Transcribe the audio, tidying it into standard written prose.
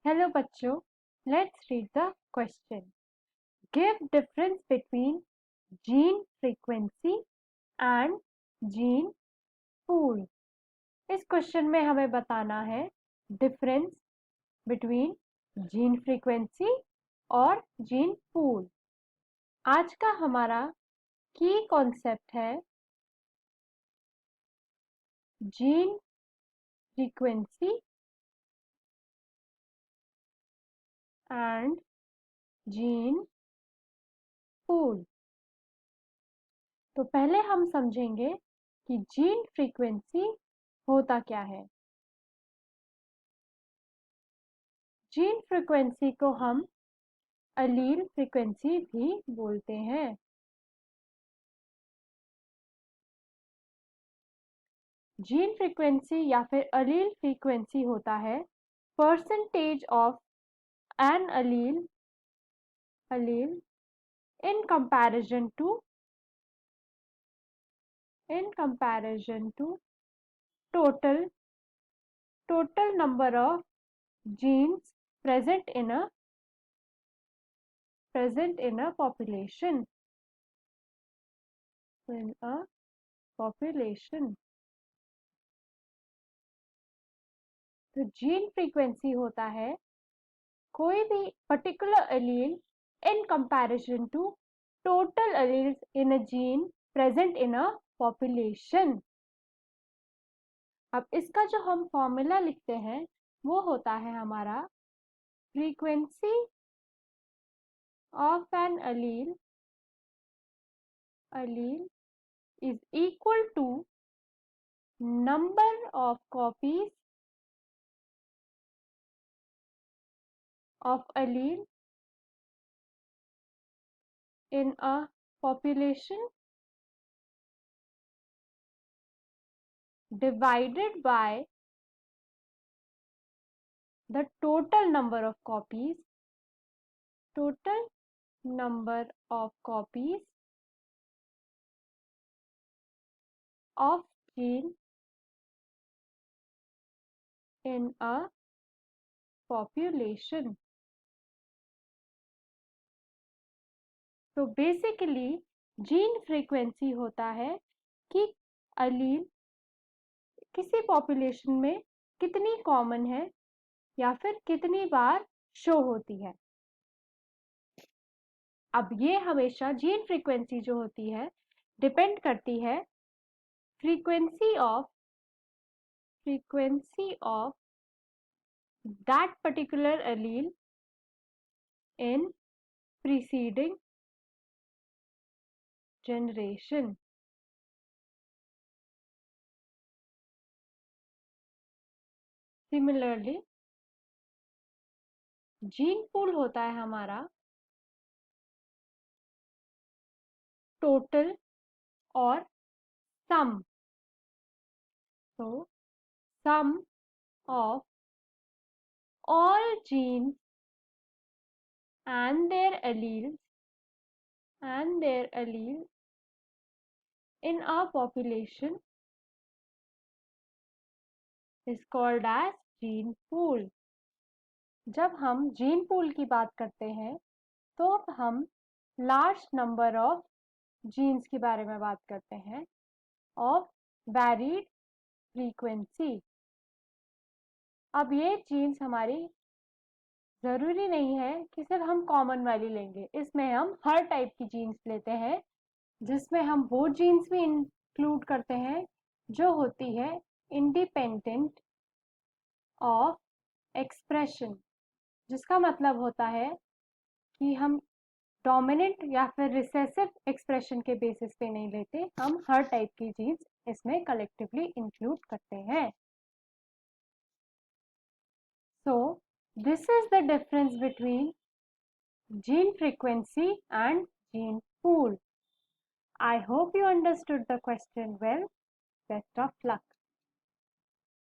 Hello बच्चों, let's read the question. Give difference between gene frequency and gene pool. इस question में हमें बताना है डिफरेंस बिटवीन जीन फ्रीक्वेंसी और जीन पूल। आज का हमारा की कॉन्सेप्ट है gene frequency and gene pool. तो पहले हम समझेंगे कि जीन फ्रीक्वेंसी होता क्या है। जीन फ्रीक्वेंसी को हम अलील फ्रीक्वेंसी भी बोलते हैं। जीन फ्रीक्वेंसी या फिर अलील फ्रीक्वेंसी होता है percentage of an allele in comparison to total number of genes present in a population तो जीन फ्रीक्वेंसी होता है कोई भी particular allele in comparison to total alleles in a gene present in a population. अब इसका जो हम formula लिखते हैं वो होता है हमारा frequency of an allele is equal to number of copies of allele in a population divided by the total number of copies of gene in a population। तो बेसिकली जीन फ्रीक्वेंसी होता है कि अलील किसी पॉपुलेशन में कितनी common है या फिर कितनी बार शो होती है। अब ये हमेशा जीन फ्रीक्वेंसी जो होती है डिपेंड करती है frequency of that particular allele in preceding generation। Similarly gene pool होता है हमारा टोटल और सम। तो सम of all genes and their alleles in a population is called as gene pool। जब हम जीन पूल की बात करते हैं तो हम लार्ज नंबर ऑफ जीन्स के बारे में बात करते हैं ऑफ वैरीड फ्रीक्वेंसी। अब ये जीन्स हमारी ज़रूरी नहीं है कि सिर्फ हम कॉमन वाली लेंगे, इसमें हम हर टाइप की जीन्स लेते हैं जिसमें हम वो जीन्स भी इंक्लूड करते हैं जो होती है इंडिपेंडेंट ऑफ एक्सप्रेशन, जिसका मतलब होता है कि हम डोमिनेंट या फिर रिसेसिव एक्सप्रेशन के बेसिस पे नहीं लेते, हम हर टाइप की जीन्स इसमें कलेक्टिवली इंक्लूड करते हैं। So this is the difference between gene frequency and gene pool. I hope you understood the question well. Best of luck.